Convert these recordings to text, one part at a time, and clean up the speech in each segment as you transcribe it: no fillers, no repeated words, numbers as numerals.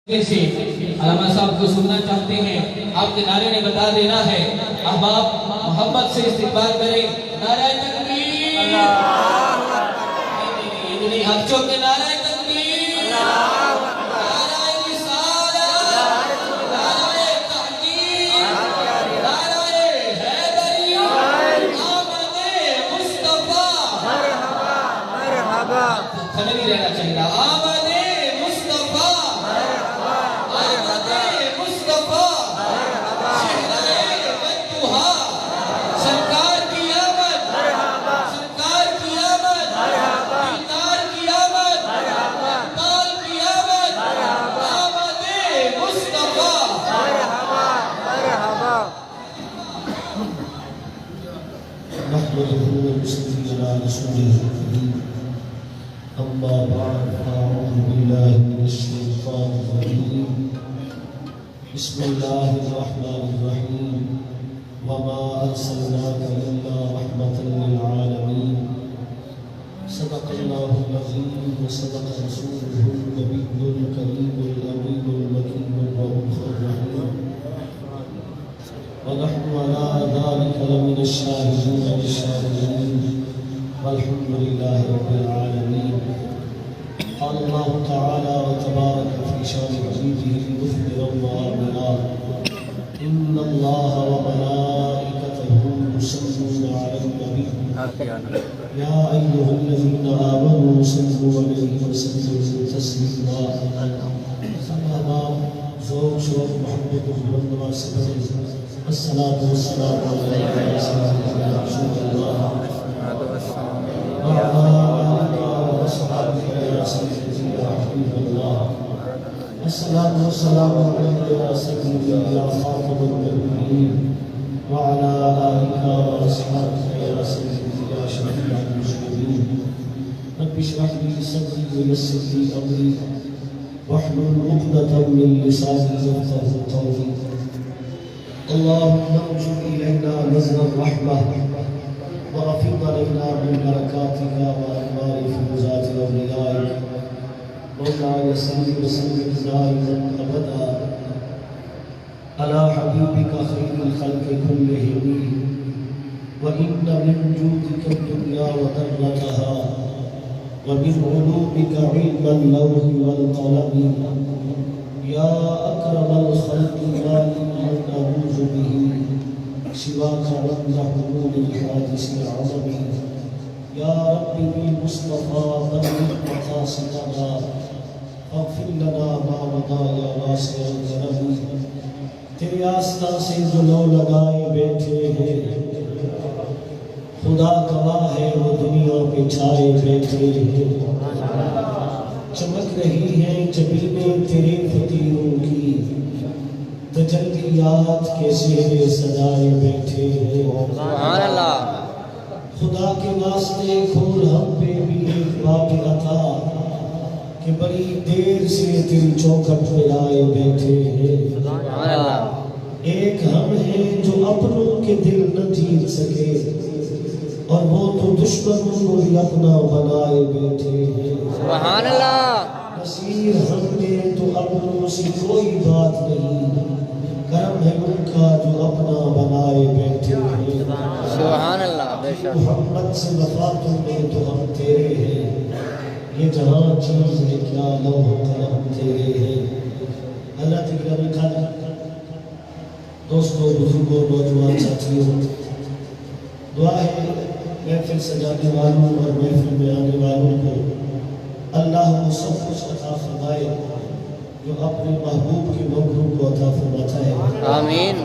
سے علامہ صاحب کو سننا چاہتے ہیں، آپ کے نعرے نے بتا دینا ہے۔ احباب محبت سے استقبال کریں۔ نعرہ تکبیر، ہاتھوں کے نعرہ تکبیر، نعرہ رسالت، نعرہ تحقیق، نعرہ حیدری، آمد مصطفیٰ، مرحبا کھڑا نہیں رہنا چاہیے، آمد أما بعد فأعوذ بالله من الشيطان الرجيم بسم الله الرحمن الرحيم وما أرسلناك إلا رحمة للعالمين صدق الله العظيم وصدق رسوله النبي الكريم الأمين المكين الرؤوف الرحيم ونحن على ذلك لمن الشاهدين والشاكرين والحمد لله رب العالمين. قال الله تعالى وتبارك في شان حبيبه مخبرا وآمنا إن الله وملائكته يصلون على النبي يا أيها الذين آمنوا صلوا عليه وسلموا تسليما. ذوق شوق محبت و الصلاة والسلام عليك يا سيدنا رسول الله وعلى آلك وصحبه يا سيدي يا حبيب الله. الصلاة والسلام عليك يا سيدي يا خاتم النبيين وعلى آلك وصحبه يا سيدي يا شفيع المسلمين. رب اشرح لي صدري ويسر لي أمري واحلل عقدة من لساني يفقهوا قولي. اللهم انظر إلينا نظر الرحمة وأفض علينا من بركاتك وأنوار فيوزات أوليائك. مولاي صل وسلم دائما أبدا على حبيبك خير الخلق كلهم وإن من جودك الدنيا وذرتها ومن علومك علم اللوح والقلم يا أكرم الخلق ما من أعوذ به سواك رد حلول الحادث العظم. يا رب بالمصطفى بلغ مقاصدنا واغفر لنا ما مضى يا واسع الكرم. تیرے آستہ سے جو لو لگائے بیٹھے ہیں خدا گواہ ہے وہ دنیا پہ چھائے بیٹھے ہیں. چمک رہی ہیں جبینیں تیرے فقیروں کی تجلیات کے زیر سجائے بیٹھے ہیں. سبحان اللہ. خدا کے واسطے کھول ہم پہ بھی ایک باب عطا کہ بڑی دیر سے تیری چوکھٹ پہ آئے بیٹھے ہیں. سبحان اللہ. ایک ہم ہیں جو اپنوں کے دل نہ جیت سکے اور وہ تو دشمنوں کو بھی اپنا بنائے بیٹھے ہیں. سبحان اللہ. نصیر ہم نے تو اپنوں سے کوئی بات نہیں، کرم ہے ان کا جو اپنا بنائے بیٹھے ہیں. سبحان اللہ. محمد سے وفا تم نے تو ہم تیرے ہیں، یہ جہاں چیز ہے کیا لوح قلم تیرے ہیں. حضرت گرامی خادم، دوستوں، بزرگوں، نوجوان ساتھیوں، دعا ہے محفل سجانے والوں اور محفل میں آنے والوں کو اللہ وہ سب کچھ عطا فرمائے جو اپنے محبوب کے مغرور کو عطا فرماتا ہے. آمین.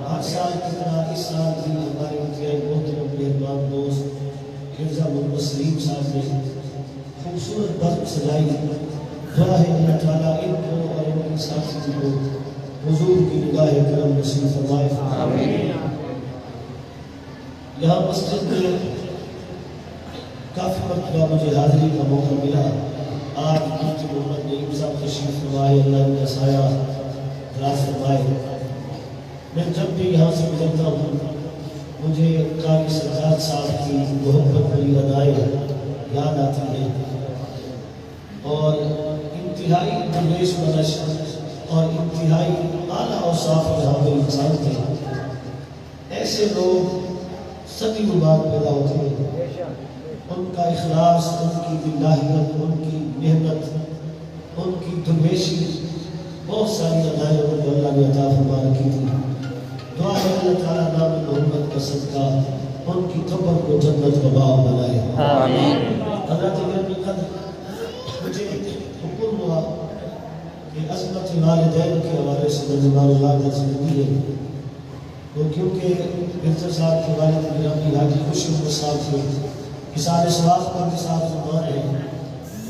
ہر سال کی طرح اس سال بھی ہمارے انتہائی محترم مہربان دوست مرزا محمد سلیم صاحب نے خوبصورت بخت سجائی. دعا ہے اللہ تعالیٰ ان کو اور ان کے ساتھی کو حضور کی نگاہ کرم نصیب فرمائے. آمین. یہاں مسجد میں کافی مرتبہ مجھے حاضری کا موقع ملا. آج مفتی محمد نعیم صاحب تشریف فرمائے، اللہ ان کا سایہ دراز فرمائے. میں جب بھی یہاں سے گزرتا ہوں مجھے قاری سجاد صاحب کی محبت بھری ادائیں یاد آتی ہیں اور انتہائی درویش بدش اور انتہائی اعلیٰ اوصاف کے حامل انسان تھے. ایسے لوگ صدیوں بعد پیدا ہوتے ہیں. ان کا اخلاص، ان کی بلاہیت، ان کی محنت، ان کی درویشی، بہت ساری ادائیں ان کو اللہ نے عطا فرما رکھی تھی. دعا ہے اللہ تعالیٰ نام محمد کا صدقہ ان کی قبر کو جنت کا باغ بنائے. آمین. حضرت گرامی قدر، مجھے حکم ہوا کہ عظمت والدین کے حوالے سے میں زبان اللہ کا زندگی ہے. وہ کیونکہ مرزا صاحب کے والد گرامی حاجی خوشی احمد صاحب تھے، اثار ثواب پر بھی صاحب زبان ہے.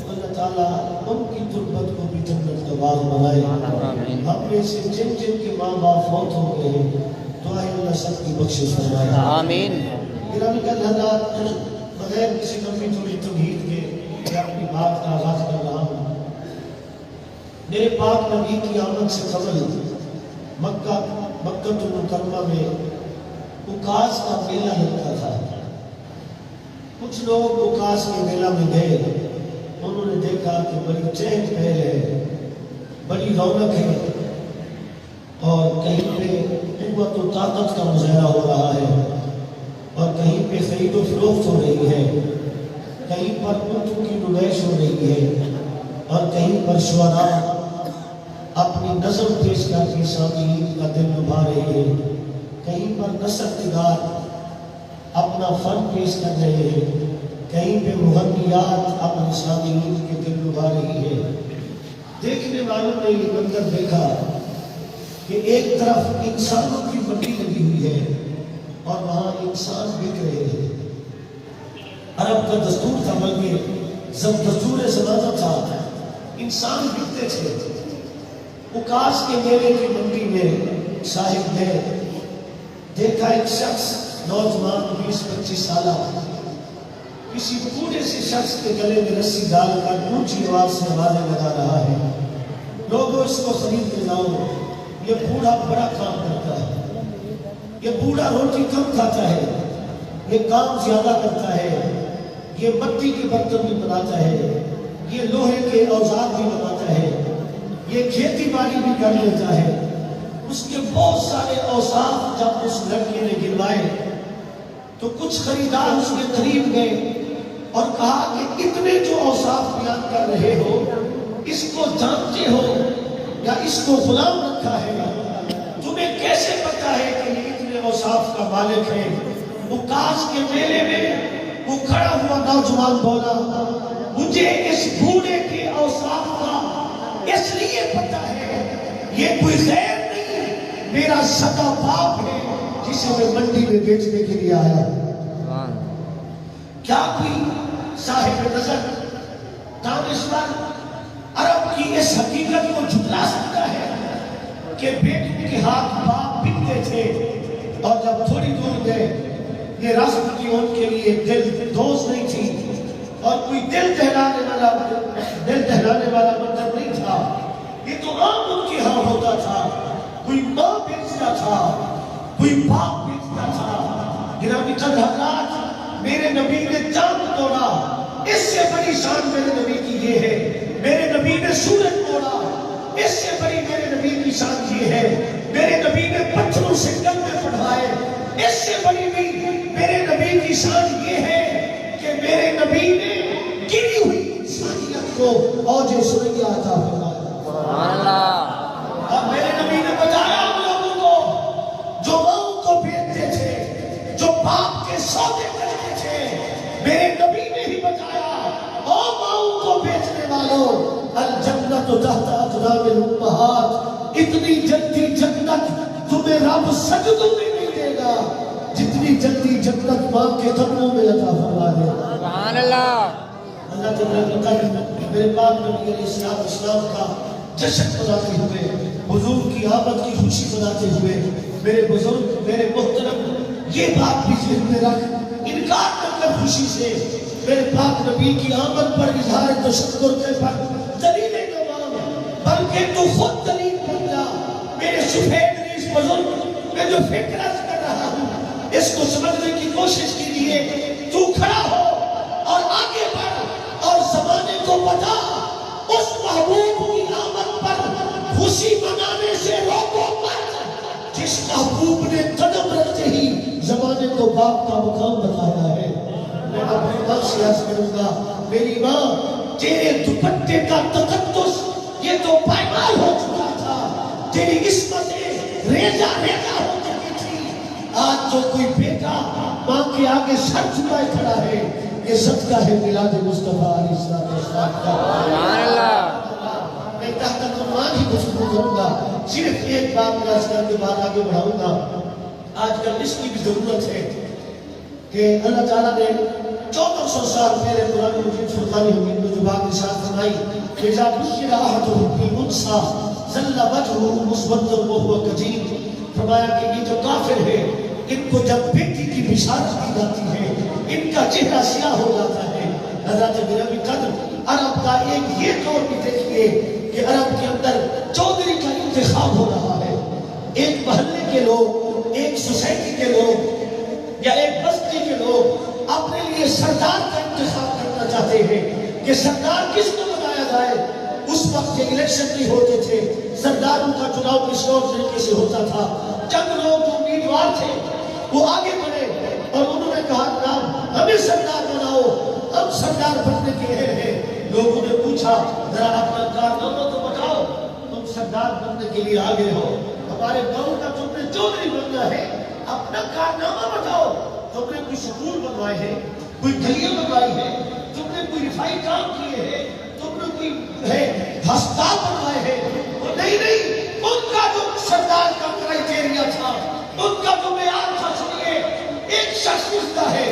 اللہ تعالیٰ ان کی تربت کو بھی جنت کا باغ بنائے. ہم میں سے جن جن کے ماں باپ فوت ہو گئے ہیں، دعا ہے اللہ سب کی بخشش فرمائے. آمین. گرامی قدر حضرات، بغیر کسی لمبی چوڑی تمہید کے میں اپنی بات کا آغاز کر رہا ہوں. میرے پاک نبی کی آمد سے قبل مکہ المکرمہ میں اکاس کا میلہ لگتا تھا. کچھ لوگ اکاس کے میلہ میں گئے، انہوں نے دیکھا کہ بڑی چہل پہل ہے، بڑی رونق ہے، اور کہیں پہ قوت و طاقت کا مظاہرہ ہو رہا ہے، اور کہیں پہ خرید و فروخت ہو رہی ہے، کہیں پر اونٹوں کی نمائش ہو رہی ہے، اور کہیں پر شعراء اپنی نظم پیش کر کے سامعین کا دل لبھا رہے ہیں، کہیں پر نثرنگار اپنا فن پیش کر رہے ہیں، کہیں پہ مغنیات اپنے سامعین کے دل لبھا رہی ہے. دیکھنے والوں نے یہ منظر دیکھا کہ ایک طرف انسانوں کی منڈی لگی ہوئی ہے اور وہاں انسان بک رہے ہیں. عرب کا دستور تھا، بلکہ جب دستور زمانہ تھا انسان بکتے تھے. اکاس کے میلے کی منڈی میں صاحب نے دیکھا ایک شخص نوجوان 20-25 سالہ کسی بوڑھے سے شخص کے گلے میں رسی ڈال کر اونچی آواز سے آوازیں لگا رہا ہے، لوگوں اس کو خرید کے لاؤ، یہ بوڑھا بڑا کام کرتا ہے، یہ بوڑھا روٹی کم کھاتا ہے، یہ کام زیادہ کرتا ہے، یہ مٹی کے برتن بھی بناتا ہے، یہ لوہے کے اوزار بھی بناتا ہے، یہ کھیتی باڑی بھی کر لیتا ہے. اس کے بہت سارے اوصاف جب اس لڑکے نے گنوائے تو کچھ خریدار اس کے قریب گئے اور کہا کہ اتنے جو اوصاف بیان کر رہے ہو، اس کو جانتے ہو یا اس کو غلام رکھا ہے؟ تمہیں کیسے پتا ہے کہ یہ اتنے اوصاف کا مالک ہے؟ اکاس کے میلے میں وہ کھڑا ہوا نوجوان بولا، مجھے اس بوڑھے کے اوصاف کا اس لیے پتا ہے، یہ کوئی غیر نہیں، میرا سگا باپ ہے جسے میں منڈی میں بیچنے کے لیے آیا. کیا کوئی صاحب نظر دانشور عرب کی اس حقیقت کو جھٹلا سکتا ہے کہ بیٹوں کے ہاتھ باپ بکتے تھے، اور جب تھوڑی دور گئے یہ رسم کی ان کے لیے دل دوست نہیں تھی اور کوئی دل دہلانے والا منظر نہیں تھا. یہ تو عام ان کے ہاں ہوتا تھا، کوئی ماں بیچتا تھا، کوئی باپ بیچتا تھا. گرامی قدر حضرات، میرے نبی نے چاند توڑا، اس سے بڑی شان میرے نبی کی یہ ہے. میرے نبی نے سورج توڑا، اس سے بڑی میرے نبی کی شان یہ ہے. میرے نبی نے پتھروں سے کلمے پڑھائے، اس سے بڑی بھی میرے نبی کی شان یہ ہے کہ میرے نبی نے گری ہوئی انسانیت کو اوج سریا عطا فرمایا. سبحان اللہ. اور میرے نبی نے بتایا ان لوگوں کو جو ماں کو بیچتے تھے، جو باپ کے سودے کرتے تھے، میرے نبی نے ہی بتایا، او ماں کو بیچنے والوں، الجنت تحت اقدام الامہات، اتنی جلدی جنت تمہیں رب سجدوں میں نہیں دے گا جتنی جلدی جنت ماں کے قدموں میں عطا فرما دے. سبحان اللہ. اللہ تعالیٰ میرے پاک نبی علیہ السلام کا جشن مناتے ہوئے، حضور کی آمد کی خوشی مناتے ہوئے، میرے بزرگ، میرے محترم، یہ بات بھی ذہن میں رکھ، انکار نہ کر خوشی سے میرے پاک نبی کی آمد پر اظہار تشکر کے پر دلیل نوام، بلکہ تو خود دلیل بن جا. میرے سفید ریش بزرگ، میں جو فکر کر رہا ہوں اس کو سمجھنے کی کوشش کیجیے. تو کھڑا ہو اور آگے بڑھ اور زمانے کو بتا اس محبوب کی آمد پر خوشی خوشی منانے سے روکو مت۔ جس محبوب نے قدم رکھتے ہی زمانے کو باپ کا مقام بتایا ہے۔ میں اپنی ماں سے عرض کروں گا، میری ماں تیرے دوپٹے کا تقدس یہ تو پائمال ہو چکا تھا، تیری عصمتیں ریزہ ریزہ ہو چکی تھی۔ آج جو کوئی بیٹا ماں کے آگے سر جھکائے کھڑا ہے، یہ صدقہ ہے میلاد مصطفیٰ علیہ السلام کا۔ سبحان اللہ۔ میں تحت عنوان ہی گفتگو کروں گا، صرف ایک بات عرض کر کے بات آگے بڑھاؤں گا۔ آج کل اس کی بھی ضرورت ہے کہ اللہ تعالیٰ نے 1400 سال پہلے قرآن مجید فرقان حمید میں جو بات ارشاد فرمائی کہ اذا بشر احدهم بالانثى ظل وجهه مسودا وهو كظيم، فرمایا کہ یہ جو کافر ہے ان کو جب بیٹی کی بشارت دی جاتی ہے ان کا چہرہ سیاہ ہو جاتا ہے۔ حضرت گرامی قدر عرب کا ایک یہ دور بھی دیکھیے کہ عرب کے اندر چودھری کا انتخاب ہو رہا ہے۔ ایک محلے کے لوگ، ایک سوسائٹی کے لوگ یا ایک بستی کے لوگ اپنے لیے سردار کا انتخاب کرنا چاہتے ہیں کہ سردار کس کو بنایا جائے۔ اس وقت کے الیکشن نہیں ہوتے تھے، سرداروں کا چناؤ کس اور طریقے سے ہوتا تھا۔ چند لوگ جو امیدوار تھے وہ آگے بڑھے اور انہوں نے کہا جناب ہمیں سردار بناؤ، ہم سردار بننے کے اہل ہیں۔ لوگوں نے پوچھا ذرا اپنا کارنامہ تو بتاؤ، تم سردار بننے کے لیے آگے ہو، ہمارے گاؤں کا تم نے چودھری بننا ہے، اپنا کارنامہ بتاؤ۔ تم نے کوئی سکول بنوائے ہیں، کوئی گلیاں بنوائی ہیں، تم نے کوئی رفائی کام کیے ہیں، تم نے کوئی ہسپتال بنوائے ہیں۔ اور نہیں، ان کا جو سردار کا کرائٹیریا تھا، ان کا جو معیار تھا، سنیے، ایک شخص اٹھتا ہے،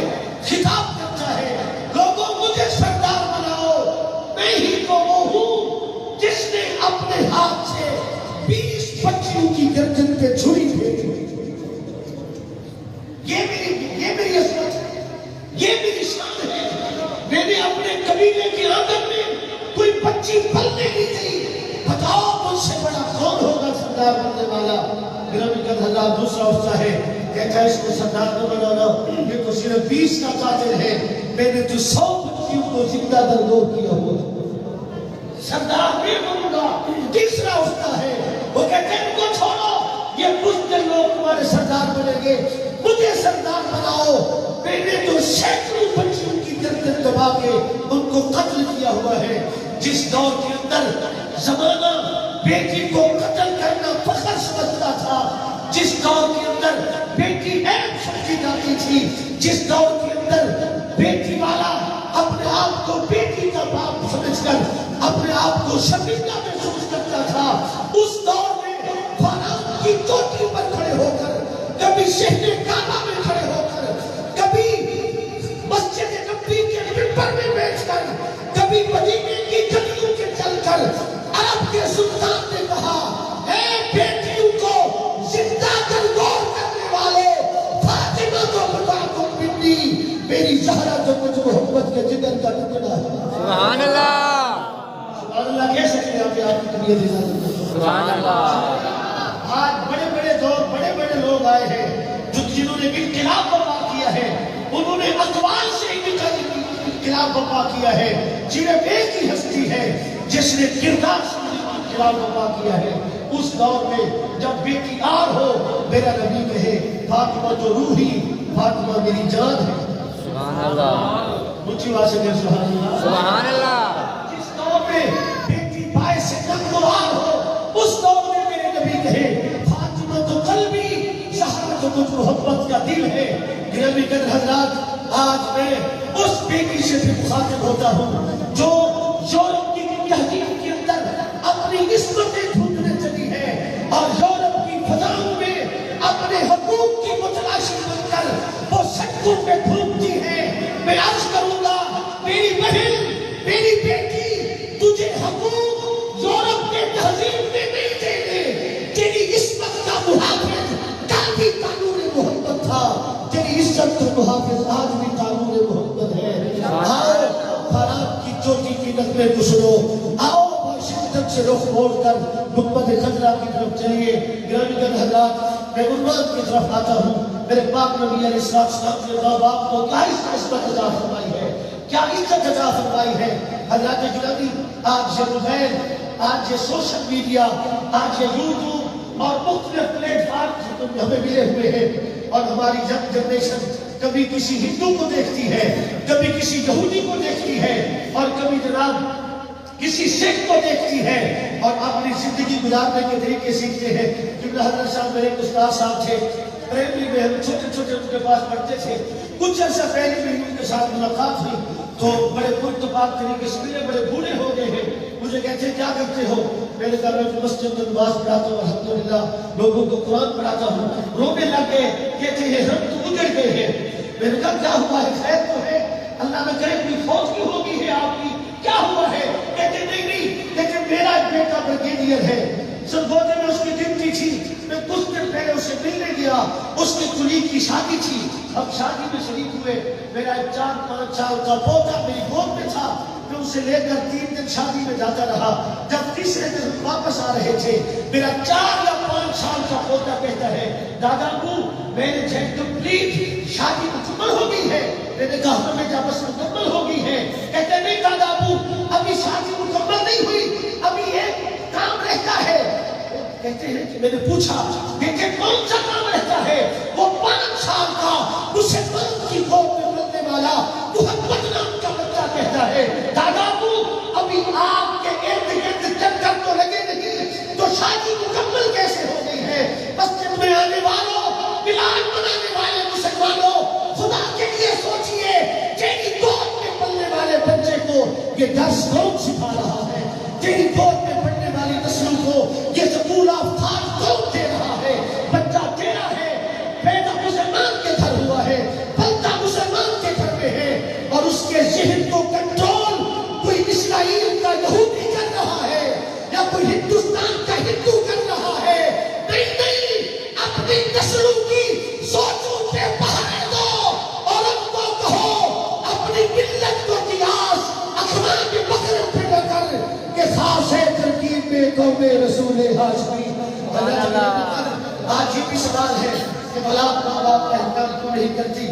خطاب کرتا ہے، لوگوں مجھے سردار بناؤ، میں ہی تو وہ ہوں جس نے اپنے ہاتھ سے 20 بچیوں کی گردن پہ چھری پھیری۔ یہ میری عظمت ہے، یہ میری شان ہے۔ میں نے اپنے قبیلے کے آنگن میں کوئی بچی پلنے نہیں دی۔ بتاؤ مجھ سے بڑا کون ہوگا سردار بننے والا؟ گرامی قدر حضرات دوسرا اٹھتا ہے، کہتا ہے اس کو سردار نہ بنانا، یہ تو صرف 20 کا قاتل ہے، میں نے تو 100 بچیوں کو زندہ دردور کیا ہوا، سردار نہیں بنوں گا۔ تیسرا اٹھتا ہے، وہ کہتے ہیں ان کو چھوڑو، یہ بزدل لوگ تمہارے سردار بنیں گے، مجھے سردار بناؤ، میں نے تو سینکڑوں بچیوں کی گردن دبا کے ان کو قتل کیا ہوا ہے۔ جس دور کے اندر زمانہ بیٹی کو قتل کرنا فخر سمجھتا تھا، جس دور کے اندر بیٹی عیب سمجھی جاتی تھی، جس دور کے اندر بیٹی والا اپنے آپ کو بیٹی کا باپ سمجھ کر اپنے آپ کو شرمندہ محسوس کرتا تھا، اس دور میں فاروق کی چوٹی پر کھڑے ہو کر، کبھی شہر کعبہ میں کھڑے ہو کر، کبھی مسجد نبوی کے منبر میں بیٹھ کر، کبھی مدینے کی گلیوں کے چل کر عرب کے سلطان نے کہا، اے بیٹیوں کو زندہ دردور کرنے والے، فاطمہ کو بتا دو منی، میری زہرا جو مجھ محمد کے جگر کا ٹکڑا ہے۔ سبحان اللہ۔ سبحان اللہ کہہ سکتے ہیں آپ کی طبیعت اجازت۔ سبحان اللہ۔ آج بڑے بڑے دور بڑے بڑے لوگ آئے ہیں جنہوں نے انقلاب برپا کیا ہے، انہوں نے اقوال سے انقلاب برپا کیا ہے۔ صرف ایک ہی ہستی ہے جس نے کردار سے انقلاب برپا کیا ہے۔ اس دور میں جب بیٹی آر ہو، میرا نبی کہے فاطمہ تو روحی، فاطمہ میری جان ہے۔ سبحان اللہ۔ اونچی آواز سے کہہ سبحان اللہ۔ سبحان اللہ۔ جس دور میں بیٹی باعث نقوار ہو، اس دور میں میرے نبی کہے فاطمہ تو قلبی، زہرا تو مجھ محبت کا دل ہے۔ گرامی قدر حضرات، آج میں اس بیٹی سے بھی مخاطب ہوتا ہوں جو یورپ کی تہذیب کے اندر اپنی عصمتیں ڈھونڈنے چلی ہے اور یورپ کی فضاؤں میں اپنے حقوق کی متلاشی بن کر وہ سڑکوں پہ گھومتی ہے۔ میں عرض کروں گا میری بہن، میری بیٹی، تجھے حقوق یورپ کے تہذیب میں نہیں دینے۔ تیری عصمت کا محافظ کل بھی قانون محمد تھا، تیری عزت کا محافظ آج بھی قانون محمد ہے۔ آؤ فاروق کی چوٹی کی نغمے کو سنو، آؤ شدت سے رخ موڑ کر گنبد خضرا کی طرف چلیے۔ گرامی قدر حضرات، میں عنوان کی طرف آتا ہوں۔ میرے پاک نبی علیہ السلام نے ماں باپ کو 22 نسبت عطا فرمائی ہے۔ کیا عزت عطا فرمائی ہے حضرات جنابی. آج یہ موبائل، آج یہ سوشل میڈیا، آج یہ یوٹیوب اور مختلف پلیٹ فارم ہمیں ملے ہوئے ہیں، اور ہماری جنریشن کبھی کسی ہندو کو دیکھتی ہے، کبھی کسی یہودی کو دیکھتی ہے، اور کبھی جناب کسی سکھ کو دیکھتی ہے، اور اپنی زندگی گزارنے کے طریقے سیکھتے ہیں. جب حضرت صاحب میرے استاد صاحب تھے پرائمری میں، ہم چھوٹے چھوٹے ان کے پاس پڑھتے تھے. کچھ عرصہ پہلے بھی ان کے ساتھ ملاقات ہوئی تو بڑے پرتپاک طریقے سے ملے، بڑے بوڑھے ہو گئے ہیں. مجھے کہتے ہیں کیا کرتے ہو؟ میں نے کہا میں مسجد میں نماز پڑھاتا ہوں، الحمدللہ لوگوں کو قرآن پڑھاتا ہوں. رونے لگ گئے، کہتے ہیں ہم تو اجڑ گئے ہیں. میں نے کہا کیا ہوا ہے؟ خیر تو ہے، اللہ نہ کرے کوئی فوت کی ہوگی ہے آپ کی، کیا ہوا ہے؟ کہتے نہیں، کہتے میرا ایک بیٹا بریگیڈیئر ہے، سرگوجے میں اس کی ڈیوٹی تھی، میں کچھ دن پہلے اسے ملنے گیا، اس کی کلی کی شادی تھی، ہم شادی میں شریک ہوئے. میرا ایک 4-5 سال کا پوتا میری گود میں تھا، میں اسے لے کر 3 دن شادی میں جاتا رہا. جب تیسرے دن واپس آ رہے تھے، میرا 4 یا 5 سال کا پوتا کہتا ہے دادا ابو میرے جیٹ کمپلیٹ شادی مکمل ہو گئی ہے. میں نے کہا ہمیں جب بس مکمل ہو گئی ہے. کہتے نہیں دادا ابو ابھی شادی مکمل نہیں ہوئی، ابھی ایک کام رہتا ہے. کہتے ہیں کہ میں نے پوچھا کہ کون سا کام رہتا ہے؟ وہ 5 سال کا مسلمان کی گود میں بننے والا محمد نام کا بچہ کہتا ہے دادا ابو ابھی آپ کے ارد گرد چکر تو لگے نہیں تو شادی مکمل کیسے ہو گئی ہے؟ مسجد میں آنے والوں، ملاد منانے والے مسلمانوں، خدا کے لیے سوچئے تیری گود میں پلنے والے بچے کو یہ درس کون سکھا رہا ہے؟ تیری گود میں پڑھنے والی نسلوں کو یہ سکول آفتاب کون دے رہا ہے؟ بچہ تیرا ہے، پیدا مسلمان کے گھر ہوا ہے، پلتا مسلمان کے گھر میں ہے، اور اس کے ذہن کو کنٹرول کوئی اسرائیل کا یہودی کر رہا ہے یا کوئی ہندوستان کا ہندو کر رہا ہے. نہیں، اپنی نسلوں کی سوچوں پہ پہرے دو اور ان کو کہو اپنی ملت کو قیاس اخوان مغرب پہ نہ کر کہ خاص ہے ترکیب میں قوم رسول ہاشمی. آج یہ بھی سوال ہے کہ بھلا ماں باپ کا احترام کیوں نہیں کرتی؟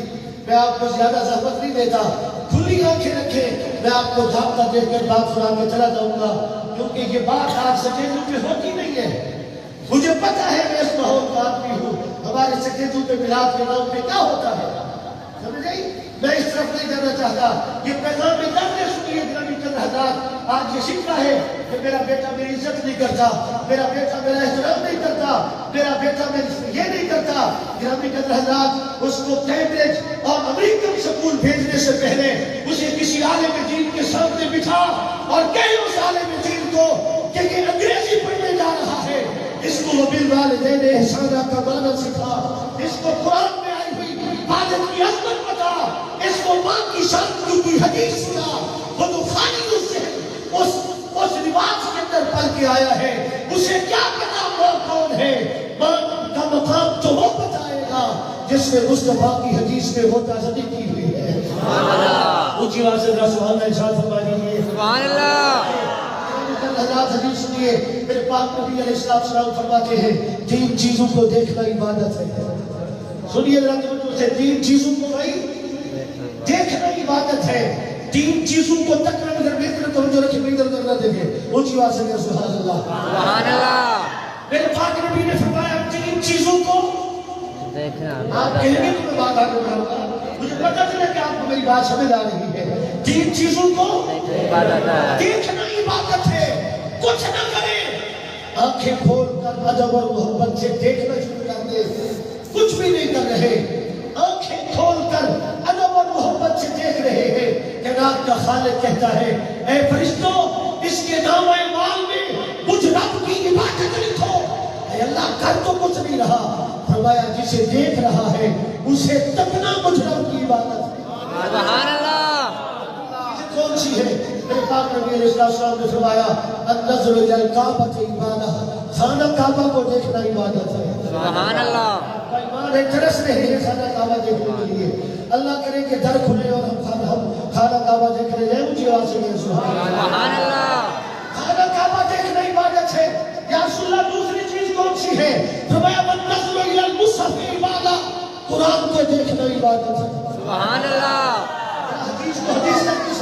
میں آپ کو زیادہ زحمت نہیں دیتا، کھلی آنکھیں رکھیں، میں آپ کو جھانکتا دیکھ کر بات سنا کے چلا جاؤں گا، کیونکہ یہ بات آج سکیتوں پہ ہوتی نہیں ہے. مجھے پتا ہے میں اس ماحول کا آدمی ہوں. ہمارے سکیتوں پہ میلاد کے نام پہ کیا ہوتا ہے سمجھ گئی؟ میں اس طرف نہیں جانا چاہتا. یہ پیغام میں درد سنیے گرامی چند حضرات. آج یہ شکوہ ہے کہ میرا بیٹا میری عزت نہیں کرتا، میرا بیٹا میرا احترام نہیں کرتا، میرا بیٹا میری یہ نہیں کرتا. گرامی چند حضرات، اس کو کیمبرج اور امریکن سکول بھیجنے سے پہلے اسے کسی عالم دین کے سامنے بٹھا اور کہے اس عالم دین کو کہ یہ انگریزی پڑھنے جا رہا ہے، اس کو وبالوالدین احسانا کا معنی سکھا، اس کو قرآن میں آئی ہوئی والد کی عظمت بتا، اس کو ماں کی شان کی حدیث سنا. وہ تو خالد اس رواج کے اندر پل کے آیا ہے، اسے کیا پتا ماں کون ہے؟ ماں کا مقام تو وہ بتائے گا جس میں مصطفیٰ کی حدیث میں وہ تصدیق کی ہوئی ہے. اونچی آواز سے سبحان اللہ ارشاد فرمائیے. سبحان اللہ. حضرات حدیث سنیے، میرے پاک نبی علیہ السلام فرماتے ہیں 3 چیزوں کو دیکھنا عبادت ہے. سنیے ذرا توجہ سے، 3 چیزوں کو بھائی دیکھنا عبادت ہے. 3 چیزوں کو تکنا مگر بہتر توجہ رکھیں، بہتر کرنا دیکھیں. اونچی آواز سے سبحان اللہ. سبحان اللہ. میرے پاک نبی نے فرمایا 3 چیزوں کو دیکھنا آپ کہیں گے تو میں بات آگے بڑھاؤں گا، مجھے پتہ چلا کہ آپ کو میری بات سمجھ آ رہی ہے. 3 چیزوں کو عبادت ہے، دیکھنا عبادت ہے. کچھ نہ کریں، آنکھیں کھول کر ادب اور محبت سے دیکھنا شروع کر دیں. کچھ بھی نہیں کر رہے، آنکھیں کھول کر ادب اور محبت سے دیکھ رہے ہیں. کائنات کا خالق کہتا ہے اے فرشتوں اس کے نام اعمال میں مجھ رب کی عبادت لکھو. اے اللہ کر تو کچھ نہیں رہا، فرمایا جسے دیکھ رہا ہے اسے تکنا مجھ رب کی عبادت ہے. سبحان اللہ. کون سی ہے؟ میرے پاک نبی علیہ السلام نے فرمایا النظر الی الکعبۃ عبادۃ، خانہ کعبہ کو دیکھنا عبادت ہے. سبحان اللہ. ایمان ہے، ترس رہے ہیں خانہ کعبہ دیکھنے کے لیے. اللہ کرے کہ در کھلے اور ہم خانہ کعبہ دیکھنے جائیں. مجھے آواز سے سبحان اللہ. خانہ کعبہ دیکھنا عبادت ہے. یا رسول اللہ دوسری چیز کون سی ہے؟ فرمایا النظر الی المصحف عبادۃ، قرآن کو دیکھنا عبادت ہے. سبحان اللہ. حدیث کو حدیث تک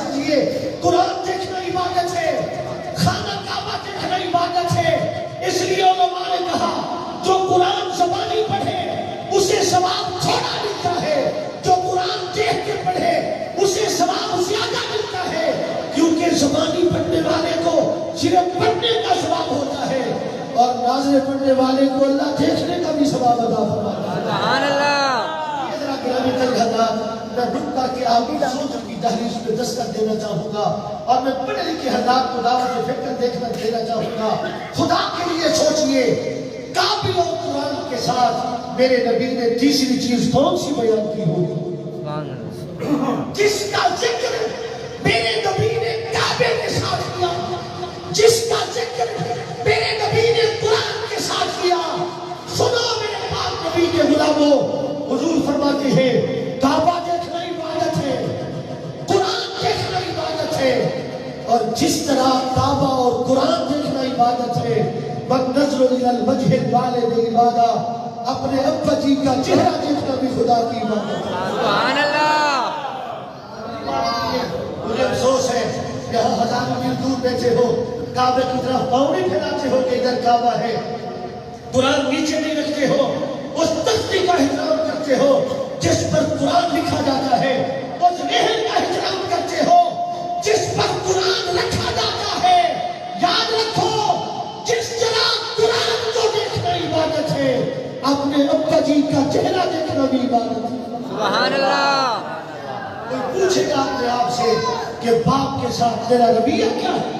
نمازیں پڑھنے والے کو اللہ دیکھنے کا بھی ثواب عطا فرمائے۔ سبحان اللہ۔ یہ ذرا گرامی تر حضرات، میں رک کر کے آپ کی سوچ کی تحریر پہ دستک دینا چاہوں گا اور میں پڑھے لکھے حضرات کو دعوت فکر دینا چاہوں گا۔ خدا کے لیے سوچئے، کافر اور قرآن کے ساتھ میرے نبی نے تیسری چیز کون سی بیان کی ہوگی؟ سبحان اللہ۔ جس کا ذکر میرے نبی نے کعبے کے ساتھ کیا، جس کا ذکر میرے نبی نے قرآن کے ساتھ کیا۔ سنو میرے پاک نبی کے غلاموں، حضور فرماتے ہیں کعبہ دیکھنا عبادت ہے، قرآن دیکھنا عبادت ہے، اور جس طرح کعبہ اور قرآن دیکھنا عبادت ہے، وَالنَّظْرُ إِلَى الْوَجْهِ الْوَالِدِ عِبَادَةٌ، اپنے ابا جی کا چہرہ دیکھنا بھی خدا کی عبادت ہے۔ سبحان اللہ۔ مجھے افسوس ہے یہاں ہزاروں میل دور بیٹھے ہو، کعبے کی طرف پاؤں نہیں پھیلاتے ہو کہ ادھر کعبہ ہے، قرآن نیچے نہیں رکھتے ہو، اس تختی کا احترام کرتے ہو جس پر قرآن لکھا جاتا ہے، اس رحل کا احترام کرتے ہو جس پر قرآن رکھا جاتا ہے۔ یاد رکھو، جس طرح قرآن کو دیکھنا عبادت ہے، اپنے ابا جی کا چہرہ دیکھنا بھی عبادت ہے۔ سبحان اللہ۔ کوئی پوچھے گا اپنے آپ سے کہ باپ کے ساتھ تیرا رویہ کیا ہے،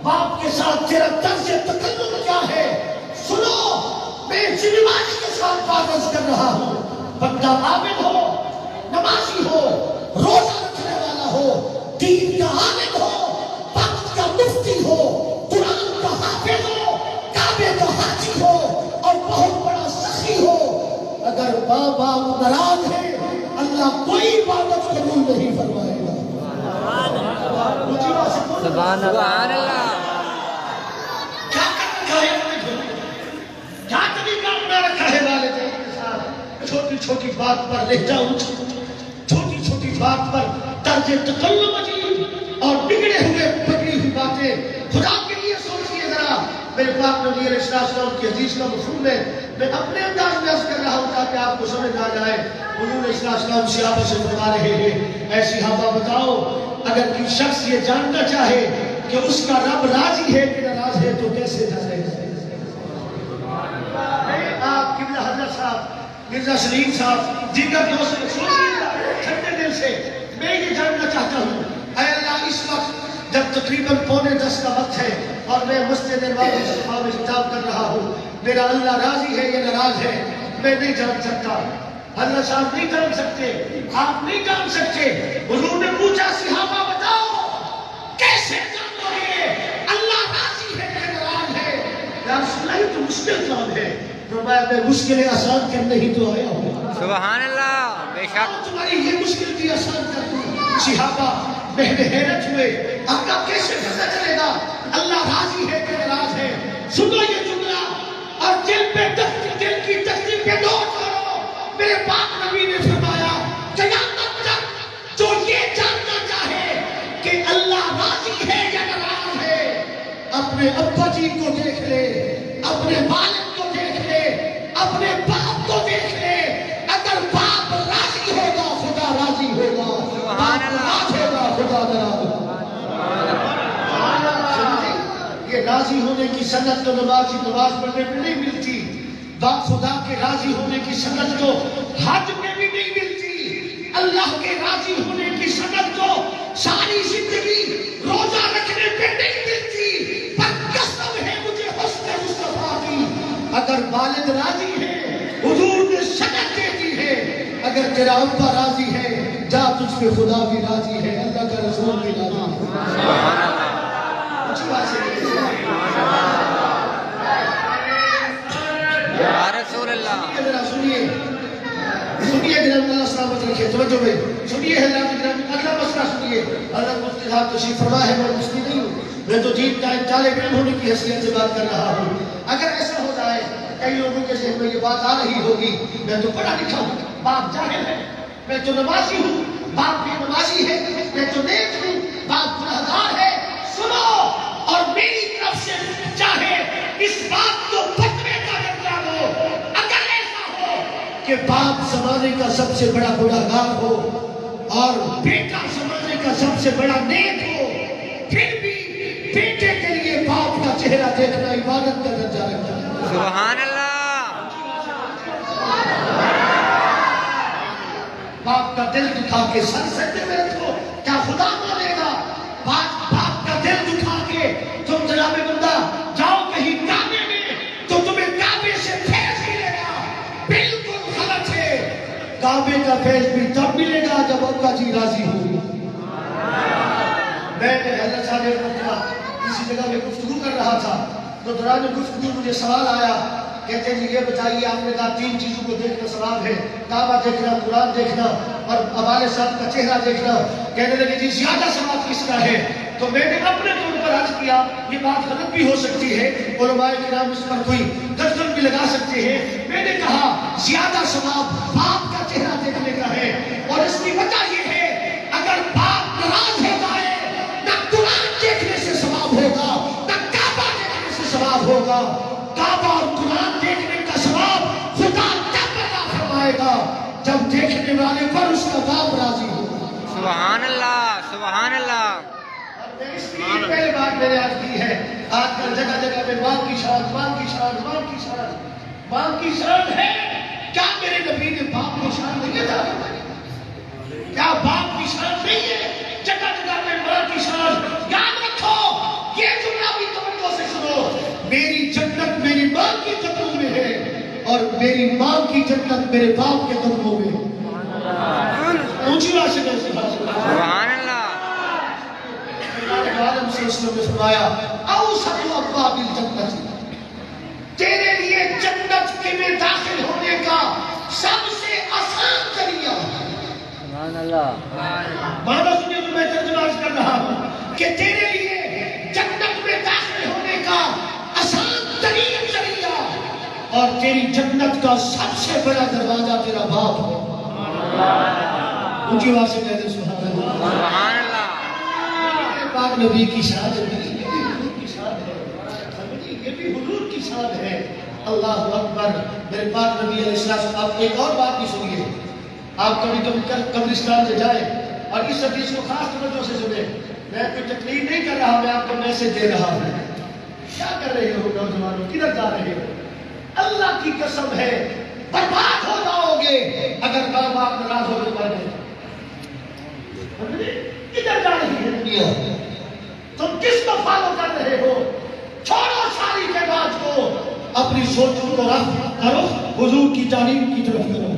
باپ کے ساتھ تیرا طرز تکلم کیا ہے؟ سنو، میں ذمہ داری کے ساتھ بات عرض کر رہا ہوں۔ بندہ عابد ہو، نمازی ہو، روزہ رکھنے والا ہو، دین کا عالم ہو، وقت کا مفتی ہو، قرآن کا حافظ ہو، کعبے کا حاجی ہو اور بہت بڑا سخی ہو، اگر ماں باپ ناراض ہے اللہ کوئی عبادت قبول نہیں فرمائے گا۔ سبحان اللہ۔ کیا کر رکھا ہے انہوں نے؟ کیا طریقہ اپنا رکھا ہے والدین کے ساتھ؟ چھوٹی چھوٹی بات پر لہجہ اونچا، چھوٹی چھوٹی بات پر طرز تکلم عجیب اور بگڑے ہوئے بگڑی ہوئی باتیں۔ خدا کے لیے سوچئے ذرا، میرے پاک نبی علیہ السلام کی حدیث کا مفہوم ہے، میں اپنے انداز میں عرض کر رہا ہوں تاکہ آپ کو سمجھ آ جائے۔ حضور علیہ السلام صحابہ سے فرما رہے ہیں، اے صحابہ بتاؤ، اگر کوئی شخص یہ جاننا چاہے کہ اس کا رب راضی ہے کہ ناراض ہے تو کیسے جانے گا؟ آپ قبلہ حضرت صاحب، مرزا سلیم صاحب، دیگر دوست سوچیے ٹھنڈے دل سے، میں یہ جاننا چاہتا ہوں، اے اللہ اس وقت جب تقریباً 9:45 کا وقت ہے اور میں مسجد نبوی سے خطاب کر رہا ہوں، میرا اللہ راضی ہے یا ناراض ہے میں نہیں جان سکتا، حضرت صاحب نہیں جان سکتے، آپ نہیں جان سکتے۔ حضور نے پوچھا صحابہ بتاؤ کیسے جانو گے اللہ راضی ہے یا ناراض ہے؟ یا رسول اللہ تو مشکل کام ہے، میں مشکلیں آسان کرنے ہی تو آیا ہوں۔ سبحان اللہ۔ بے شک۔ تمہاری یہ مشکل بھی آسان کر دوں۔ صحابہ بہن حیرت ہوئے، آقا کیسے پتہ چلے گا اللہ راضی ہے کہ ناراض ہے؟ سنو یہ جملہ اور دل کی تختی پہ نوٹ کرو۔ میرے پاک نبی نے فرمایا قیامت تک جو یہ جاننا چاہے کہ اللہ راضی ہے یا ناراض ہے، اپنے ابا جی کو دیکھ لے، اپنے والد کو دیکھ لے، اپنے باپ کو دیکھ لے۔ اگر باپ راضی ہوگا خدا راضی ہوگا، باپ ناراض ہوگا خدا ناراض ہوگا۔ یہ راضی ہونے کی سنت تو نماز پڑھنے میں نہیں ملتی، باپ خدا کے راضی ہونے کی سنت تو حج میں بھی نہیں ملتی، اللہ کے راضی ہونے کی سنت تو ساری زندگی روزہ رکھنے پہ نہیں ملتی۔ پر قسم ہے مجھے حسن مصطفیٰ کی، اگر والد راضی ہے حضور نے سنت دے دی ہے، اگر تیرا ابا راضی ہے جا تجھ پہ خدا بھی راضی ہے، اللہ کا رسول بھی راضی ہے۔ سبحان اللہ۔ اچھی بات ہے یا رسول اللہ۔ ذرا سنیے گرام اللہ سلامت رکھے، توجہ میں سنیے حضرات گرامی، اگلا مسئلہ سنیے۔ حضرت مفتی صاحب تشریف فرما ہے، میں مفتی نہیں ہوں، میں تو دین کا طالب علم ہونے کی حیثیت سے بات کر رہا ہوں۔ اگر ایسا ہو جائے کئی لوگوں کے ذہن میں یہ بات آ رہی ہوگی میں تو پڑھا لکھا ہوں، باپ جاہل ہے، میں تو نمازی ہوں، باپ بھی نمازی ہے، میں تو نیک ہوں، باپ گنہگار ہے۔ سنو، اور میری طرف سے چاہے اس بات کو فتوے کا درجہ ہو، اگر ایسا ہو کہ باپ زمانے کا سب سے بڑا گنہگار ہو اور بیٹا زمانے کا سب سے بڑا نیک ہو، پھر بھی بیٹے کے لیے باپ کا چہرہ دیکھنا عبادت کا درجہ رکھتا ہے۔ سبحان اللہ باپ کا دل دکھا کے سر سجدے میں رکھو، کیا خدا مانے گا؟ باپ کا دل دکھا کے تم جناب بندہ جاؤ کہیں کعبے میں تو تمہیں کعبے سے فیض ملے گا، بالکل غلط ہے۔ کعبے کا فیض بھی تب ملے گا جب اللہ جی راضی ہو۔ میں حضرت صاحب کسی جگہ میں گفتگو کر رہا تھا تو دوران گفتگو مجھے سوال آیا، کہتے ہیں جی یہ بتائیے، آپ نے کہا 3 چیزوں کو دیکھنا ثواب ہے، کعبہ دیکھنا، قرآن دیکھنا اور ہمارے صاحب کا چہرہ دیکھنا۔ کہنے لگے جی زیادہ ثواب کس کا ہے؟ تو میں نے اپنے طور پر عرض کیا یہ بات غلط بھی ہو سکتی ہے، علماء کرام اس پر کوئی گردن بھی لگا سکتے ہیں۔ میں نے کہا زیادہ ثواب باپ کا چہرہ دیکھنے کا ہے، اور اس کی وجہ یہ ہے اگر باپ ناراض ہو جائے نہ قرآن دیکھنے سے ثواب ہوگا نہ کعبہ دیکھنے سے ثواب ہوگا۔ کعبہ اور قرآن دیکھنے کا ثواب خدا تب عطا فرمائے گا جب دیکھنے والے پر اس کا باپ راضی ہوگا۔ سبحان اللہ سبحان اللہ اس لیے پہلے بات میں نے آج کی ہے، آج کل جگہ جگہ میں ماں کی شان، ماں کی شان، ماں کی شان، ماں کی شان ہے۔ کیا میرے نبی نے باپ کی شان نہیں تھا؟ کیا باپ کی شان نہیں ہے؟ جگہ جگہ میں ماں کی شان۔ یاد رکھو یہ جملہ بھی توجہ سے سنو، میری جنت میری ماں کی قدموں میں ہے اور میری ماں کی جنت میرے باپ کے قدموں میں ہے۔ اونچی بات سے کہتے ہیں سبحان اللہ عالم سے اس نے فرمایا اوسط ابواب الجنت، تیرے لیے جنت میں داخل ہونے کا سب سے آسان ذریعہ ہے۔ سبحان اللہ مانا سنیے تو میں ترجمہ کر رہا ہوں کہ تیرے لیے جنت میں داخل ہونے کا آسان ترین ذریعہ اور تیری جنت کا سب سے بڑا دروازہ تیرا باپ ہے۔ اونچی آواز سے کہتے ہیں سبحان اللہ سبحان اللہ پاک نبی کی شان ہے، یہ بھی حضور کی شان ہے، یہ بھی حضور کی شان ہے۔ اللہ اکبر۔ میرے پاک نبی علیہ السلام۔ آپ ایک اور بات بھی سنیے، آپ کبھی کبھی قبرستان سے جائیں اور اس حدیث کو خاص توجہ سے سنیں، میں کوئی تقریر نہیں کر رہا، میں آپ کو میسج دے رہا ہوں۔ کیا کر رہے ہو نوجوانوں، کدھر جا رہے ہو؟ اللہ کی قسم ہے برباد ہو جاؤ گے اگر ماں باپ ناراض ہو جائے۔ کدھر جا رہی ہے دنیا؟ تم کس کو فالو کر رہے ہو؟ چھوڑو ساری جماعت کو، اپنی سوچوں کو رفع کرو، حضور کی تعلیم کی طرف کرو۔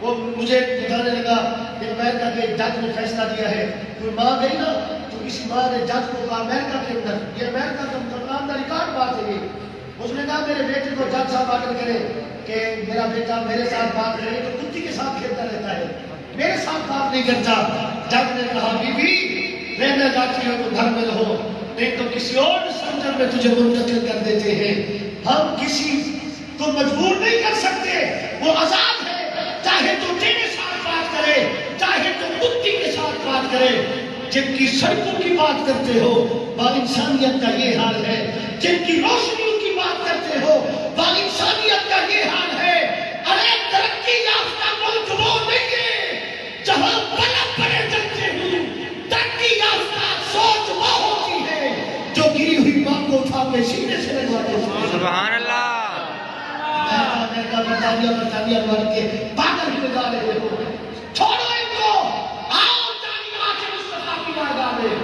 وہ مجھے بتانے لگا کہ امریکہ کے جج نے فیصلہ دیا ہے، کوئی ماں گئی نا تو کسی ماں نے جج کو کہا امریکہ کے اندر، یہ امریکہ کا مسلمان کا ریکارڈ بات ہے، اس نے کہا میرے بیٹے کو جج صاحب آگر کرے کہ میرا بیٹا میرے ساتھ بات کرے تو کتی کے ساتھ کھیلتا رہتا ہے، میرے ساتھ بات نہیں کرتا۔ جج نے کہا بی بی رہنا چاہتی ہو تو گھر میں رہو، نہیں تو کسی اور سینٹر میں تجھے منتقل کر دیتے ہیں۔ ہم کسی کو مجبور نہیں کر سکتے، وہ آزاد ہے، چاہے تو تیرے ساتھ بات کرے چاہے تو کتی کے ساتھ بات کرے۔ جن کی سڑکوں کی بات کرتے ہو با انسانیت کا یہ حال ہے، جن کی روشنیوں کی بات کرتے ہو با انسانیت کا یہ حال ہے۔ ارے ترقی یافتہ ملک وہ نہیں ہے جہاں بلب بڑے جلتے ہوں، ترقی یافتہ سوچ وہ ہوتی ہے جو گری ہوئی ماں کو اٹھا کے سینے سے لگواتے ہیں۔ سبحان اللہ برطانیہ بن کے پاگل ہوئے جا رہے ہو، چھوڑو ان کو، آؤ تعلیمات مصطفیٰ کی بارگاہ میں۔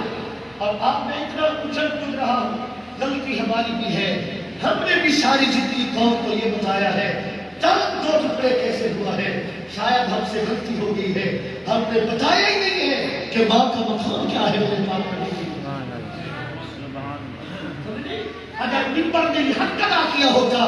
اور اب میں اتنا اچھل کود رہا ہوں، غلطی ہماری بھی ہے، ہم نے بھی ساری زندگی قوم کو یہ بتایا ہے چند دو ٹکڑے کیسے ہوا ہے، شاید ہم سے غلطی ہو گئی ہے، ہم نے بتایا ہی نہیں ہے کہ ماں کا مقام کیا ہے میرے پاک نبی۔ اگر ممبر نے یہ حق ادا کیا ہوتا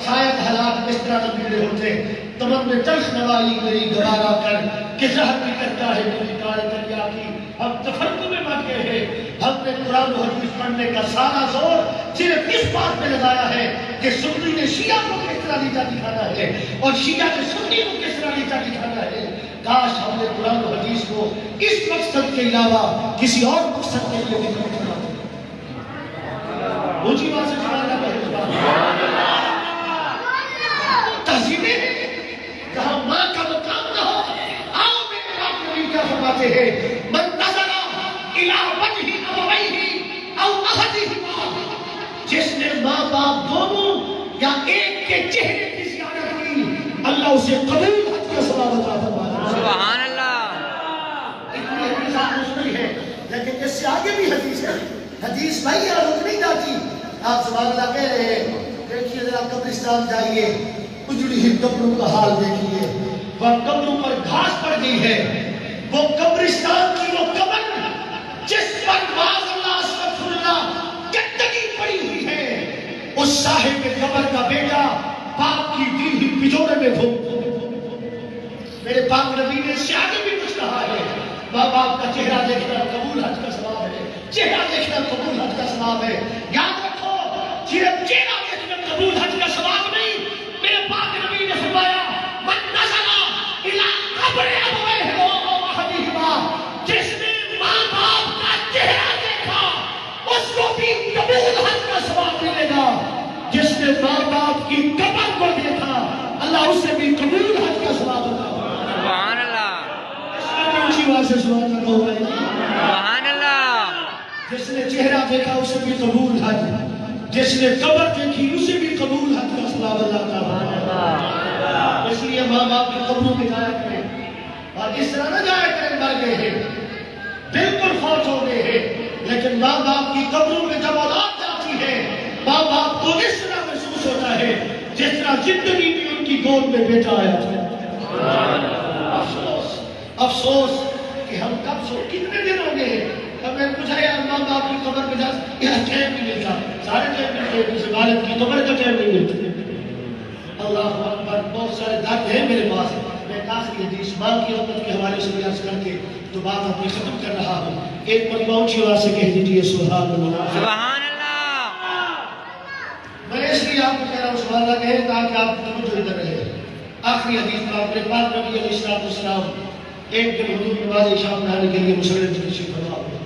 شاید حالات اس طرح نہ بگڑے ہوتے۔ تمن میں تلخ نوائی میری گوارا کر کہ زہر بھی کرتا ہے میری کار دریا کی۔ ہم تفرقوں میں بن گئے ہیں، ہم نے قرآن و حدیث پڑھنے کا سارا زور صرف اس بات میں لگایا ہے کہ سنی نے شیعہ کو کس طرح نیچا دکھانا ہے اور شیعہ نے سنی کو کس طرح نیچا دکھانا ہے۔ کاش ہم نے قرآن و حدیث کو اس مقصد کے علاوہ کسی اور مقصد کے لیے بھی اونچی بات سے تہذیبیں جہاں ماں کا مقام نہ ہو، آؤ میرے پاک نبی کیا فرماتے ہیں، من نظر الی وجہ ابویہ او احدہما، جس نے اسے قبول حج کا ثواب عطا فرمائے. سبحان اللہ. اتنی حدیث آپ نے سنی ہے، لیکن اس سے آگے بھی حدیث ہے. حدیث بھائی رک نہیں جاتی. آپ سبحان اللہ کہہ رہے ہیں. دیکھیے ذرا قبرستان جائیے، اجڑی ہوئی قبروں کا حال دیکھیے. وہ قبروں پر گھاس پڑ گئی ہے. وہ قبرستان کی وہ قبر جس پر باز اللہ استغفر اللہ گندگی پڑی ہوئی ہے، اس صاحب قبر کا بیٹا باپ کی دی ہوئی پجوڑے میں گھوم. میرے پاک نبی نے اس سے آگے بھی کچھ کہا ہے. ماں باپ کا چہرہ دیکھنا قبول حج کا ثواب ہے. چہرہ دیکھنا قبول حج کا ثواب ہے. یاد رکھو، صرف چہرہ دیکھنا قبول حج کا ثواب نہیں. میرے پاک نبی نے فرمایا من نظر الی قبر ابویہ و احدہما، جس نے ماں باپ کا چہرہ دیکھا اس کو بھی قبول حج کا ثواب ملے گا. جس نے ماں باپ کی قبر کو دیکھا اللہ اسے بھی قبول حج کا ثواب عطا فرمائے. سبحان اللہ. اونچی آواز سے سبحان اللہ کہو بھائی. سبحان اللہ. جس نے چہرہ دیکھا اسے بھی قبول حج، جس نے قبر دیکھی اسے بھی قبول حج کا ثواب اللہ کا فرمائے. اس لیے ماں باپ کی قبروں میں جایا کریں، اور اس طرح نہ جایا کریں مر گئے ہیں، بالکل فوت ہو گئے ہیں، لیکن ماں باپ کی قبروں میں جب اولاد جاتی ہے ماں باپ کو اس طرح محسوس ہوتا ہے جس طرح زندگی میں ان کی گود میں بیٹا آیا تھا. افسوس افسوس کہ ہم کب سو کتنے دن ہو گئے ہیں ہمیں پوچھا یار ماں باپ کی قبر میں جا یار ٹائم نہیں ملتا. سارے ٹائم ملتے ہیں، والد کی قبر کا ٹائم نہیں ملتا. اللہ اکبر. بہت سارے درد ہیں میرے پاس. میں آخری حدیث ماں کی امت کے حوالے سے بیان کر کے تو بات اپنی ختم کر رہا ہوں. ایک مرتبہ اونچی آواز سے کہہ دیجیے سبحان اللہ. سبحان اللہ. میں اس لیے آپ کو کہہ رہا ہوں سبحان اللہ کہیں تاکہ آپ توجہ ادھر رہے. آخری حدیث میں اپنے پاک نبی علیہ السلام ایک دن حضور نماز عشاء پڑھانے کے لیے مسجد میں تشریف فرما ہوئے.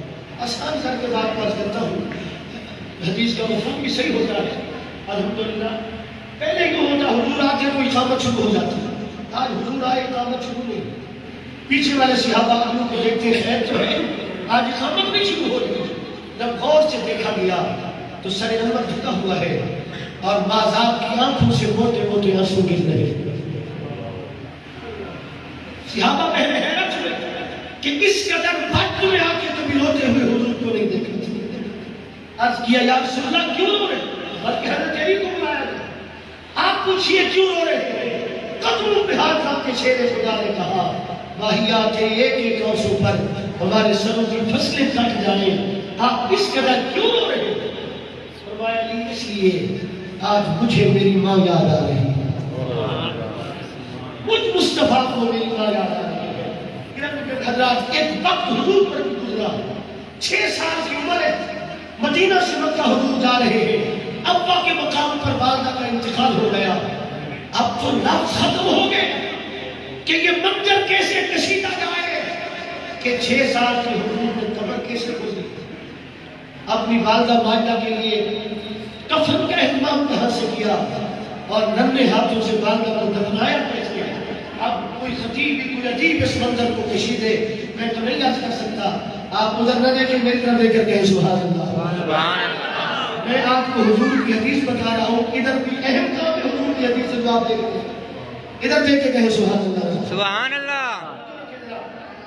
آسان کر کے بات پاس کرتا ہوں، حدیث کا مفہوم بھی صحیح ہوتا ہے الحمدللہ. پہلے کیوں ہوتا حضور آتے تو اقامت شروع ہو جاتی. آج حضور آئے اقامت شروع نہیں. پیچھے والے صحابہ حضور کو دیکھتے خیر تو ہے، آج اقامت نہیں شروع ہو رہی. جب غور سے دیکھا گیا تو سر انور جھکا ہوا ہے اور مازاب کی آنکھوں سے موٹے موٹے آنسو گر رہے ہیں. صحابہ پہلے حیرت ہوئے کہ اس قدر وقت میں آ کے کبھی روتے ہوئے حضور کو نہیں دیکھا تھا. عرض کیا یا رسول اللہ کیوں رو رہے؟ بلکہ حضرت علی کو بلایا گیا. آپ پوچھئے کیوں رو رہے ہیں؟ قدموں پہ ہاتھ رکھ کے شیر خدا نے کہا واہیات ایک ایک آنسو پر ہمارے سروں کی فصلیں کٹ جائیں. آپ اس قدر کیوں رو رہے ہیں؟ فرمایا علی اس لیے آج مجھے میری ماں یاد آ رہی ہے، مجھ مصطفیٰ کو میری ماں یاد آ رہی ہے. حضرات ایک وقت حضور پر بھی گزرا. 6 سال کی عمر ہے، مدینہ سے مکہ حضور جا رہے ہیں. ابا کے مقام پر والدہ کا انتقال ہو گیا. اب تو لفظ ختم ہو گئے کہ یہ منظر کیسے کشیدہ جائے کہ 6 سال کے حضور میں قبر کیسے گزری. اپنی والدہ ماجدہ کے لیے کفن کا اہتمام کہاں سے کیا اور ننھے ہاتھوں سے والدہ کو دفنایا کیسے. اب کوئی خطیب بھی کوئی عجیب اس منظر کو کشیدے میں تو نہیں یاد کر سکتا. آپ ادھر نہ دیکھیں میری طرف دیکھ کر کہیں سبحان اللہ. میں آپ کو حضور کی حدیث بتا رہا ہوں. ادھر بھی اہم کام ہے حضور کی حدیث سے جو آپ دیکھتے ہیں. ادھر دیکھ کے کہیں سبحان اللہ. سبحان اللہ.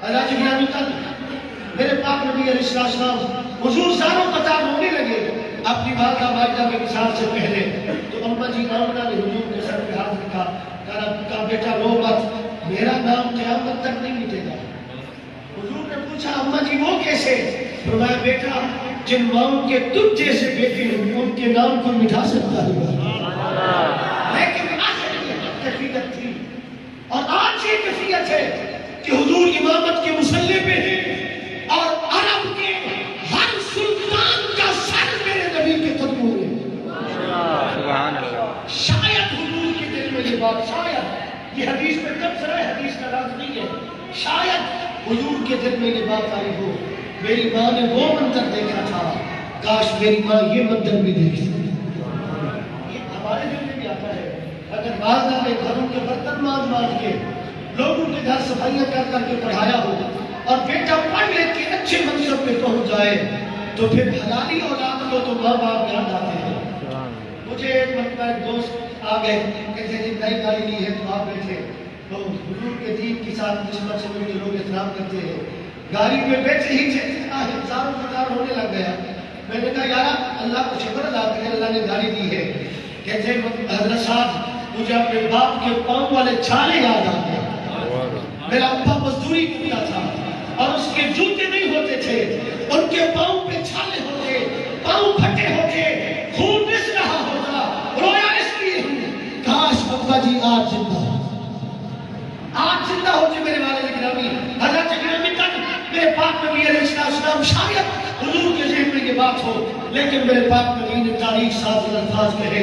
اللہ کی بیان تک میرے پاک نبی علیہ السلام حضور زاروں قطار رونے لگے اپنی والدہ ماجدہ کے وصال سے پہلے. تو اماں جی آمنہ نے حضور کے سر پہ ہاتھ رکھا، کہا بیٹا رو مت، میرا نام قیامت تک نہیں مٹے گا. حضور نے پوچھا اماں جی وہ کیسے؟ فرمایا بیٹا جن ماؤں کے تجھ جیسے بیٹے ہیں ان کے نام کو مٹھا سکتا ہے، لیکن آج یہ کیفیت تھی اور آج یہ کیفیت ہے کہ حضور امامت کے مصلی پہ ہیں اور عرب کے ہر سلطان کا سر میرے نبی کے قدموں میں. سبحان اللہ. شاید حضور کے دل میں یہ بات، شاید یہ حدیث میں تبصرہ ہے، حدیث کا راز نہیں ہے، شاید حضور کے دل میں یہ بات آئی ہو میری ماں نے وہ منظر دیکھا تھا، کاش میری ماں یہ منظر بھی دیکھتی. یہ ہمارے دل میں بھی آتا ہے. اگر والدہ نے گھروں کے برتن مانج کے لوگوں کے گھر صفائیاں کر کے پڑھایا ہو اور بیٹا پڑھ لے کے اچھے منصب پہ پہنچ جائے تو پھر حلالی اولاد کو تو ماں باپ یاد آتے ہیں. مجھے ایک مرتبہ ایک دوست آ گئے کہتے جی نئی گاڑی لی ہے تو آپ بیٹھے تو حضور کے دین کے ساتھ نسبت سے مجھے لوگ احترام کرتے ہیں. گاڑی میں بیٹھے ہی ہزاروں قطار ہونے لگ گیا. میں نے کہا یار اللہ کو شکر ادا کرے اللہ نے گاڑی دی ہے. کہتے ہیں حضرت صاحب مجھے اپنے باپ کے پاؤں والے چھالے یاد آ گئے. میرا ابا مزدوری کرتا تھا اور اس کے جوتے نہیں ہوتے تھے, ان کے پاؤں پہ چھالے ہوتے, پاؤں پھٹے ہوتے, خون رس رہا ہوتا. رویا اس لیے ہوں کاش ابا جی آج زندہ ہوتے میرے والد گرامی. حضرت گرامی تک میرے پاک نبی علیہ السلام شاید حضور کے ذہن میں یہ بات ہو, لیکن میرے پاک نبی نے تاریخ ساز الفاظ کہے.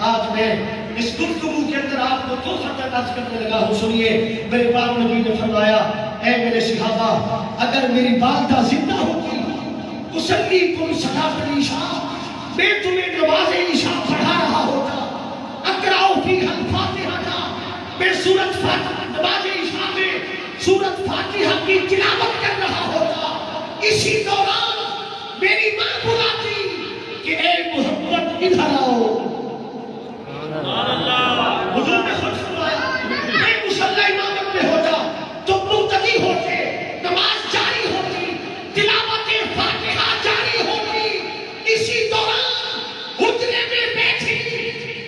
آج میں اس گفتگو کے اندر آپ کو دو فقط عرض کرنے لگا ہوں. سنیے, میرے پاک نبی نے فرمایا اے میرے صحابہ, اگر میری والدہ زندہ ہوتی تسلی تم صلاۃ العشاء, میں تمہیں نماز عشاء پڑھا رہا ہوتا. اقرأ فیہا الفاتحہ, میں سورۃ فاتحہ نماز عشاء میں سورۃ فاتحہ کی تلاوت کر رہا ہوتا. اسی دوران میری ماں بلاتی کہ اے محمد ادھر آؤ. حضور نے خود فرمایا میں مصلی امامت میں ہوتا تو مقتدی ہوتے, نماز جاری ہوتی, تلاوت فاتحہ جاری ہوتی. اسی دوران حجرے میں بیٹھی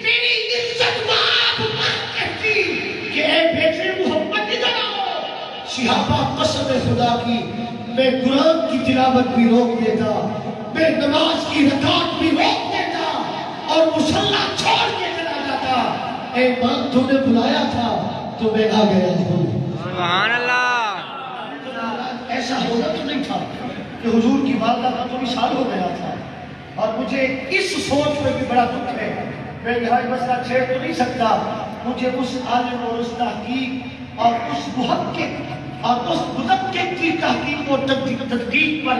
میری عزت مآب ماں کہتی کہ اے بیٹے محمد ادھر آؤ. صحابہ قسم خدا کی میں قرآن کی تلاوت بھی روک دیتا, میں نماز کی رکعت بھی روک دیتا اور مصلی چھوڑ کے چلا جاتا. اے ماں تم نے بلایا تھا تو میں آ گیا ہوں. سبحان اللہ. ایسا ہونا تو نہیں تھا کہ حضور کی والدہ کا تو وصال ہو گیا تھا, اور مجھے اس سوچ میں بھی بڑا دکھ ہے. میں یہاں مسئلہ چھیڑ تو نہیں سکتا. مجھے اس عالم اور اس تحقیق اور اس محقق اور اس مدقق کی تحقیق اور تدقیق پر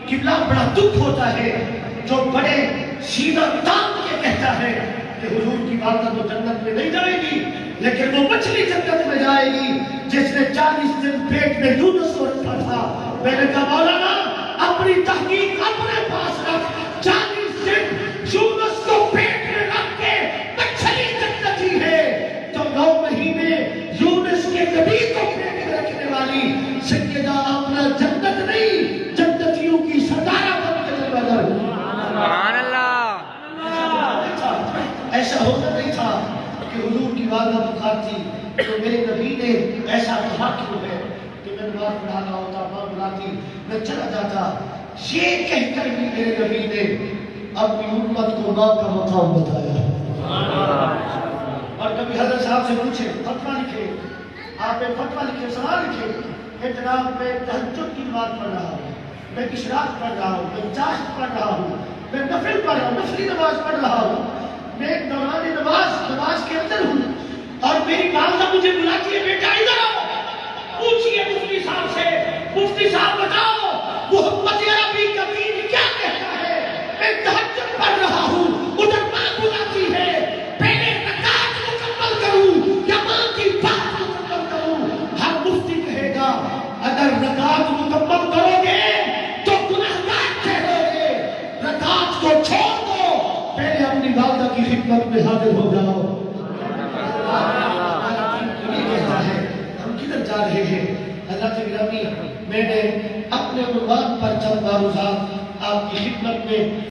قبلہ بڑا دکھ ہوتا ہے, جو بڑے سینہ تان کے کہتا ہے کہ حضور کی والدہ تو جنت میں نہیں جائے گی, لیکن وہ مچھلی جنت میں جائے گی جس نے 40 دن پیٹ میں یونس کو رکھا تھا. میں نے کہا مولانا اپنی تحقیق اپنے پاس رکھ, 40 دن یونس کو پیٹ میں رکھ کے مچھلی جنتی ہے, تو 9 مہینے یونس کے نبی کو پیٹ میں رکھنے والی سیدہ آمنہ جنت نہیں جنتیوں کی سردارہ بن کے نظر. سبحان اللہ. ایسا ہوتا نہیں تھا کہ حضور کی والدہ بخار تھی تو میرے نبی نے ایسا کہا کیوں ہے کہ میں نماز پڑھا رہا ہوتا, ماں بلاتی, میں چلا جاتا. یہ کہہ کر بھی میرے نبی نے اپنی امت کو ماں کا مقام بتایا. اور کبھی حضرت صاحب سے پوچھے, فتویٰ لکھے, آپ ایک فتویٰ لکھے, سوال لکھے کہ جناب میں تہجد کی نماز پڑھ رہا ہوں, میں اشراق پڑھ رہا ہوں, میں چاشت پڑھ رہا ہوں, میں نفل پڑھ رہا ہوں, نفلی نماز پڑھ رہا ہوں, میں دوران نماز کے اندر ہوں, اور میری والدہ مجھے بلاتی ہے بیٹا ادھر آؤ. پوچھئے مفتی صاحب سے, مفتی صاحب بتاؤ محمد عربی کا دین کیا کہتا ہے. میں تہجد پڑھ رہا ہوں, ادھر ماں بلاتی ہے, پہلے رکعت مکمل کروں یا ماں کی بات مکمل کروں. ہر مفتی کہے گا اگر رکعت مکمل کرو گے تو گناہگار ٹھہرو گے, رکعت کو چھوڑ دو, پہلے اپنی والدہ کی خدمت میں حاضر ہو جاؤ. ہم کدھر جا رہے ہیں حضرت گرامی؟ میں نے اپنے عنوان پر چند معروضات آپ کی خدمت میں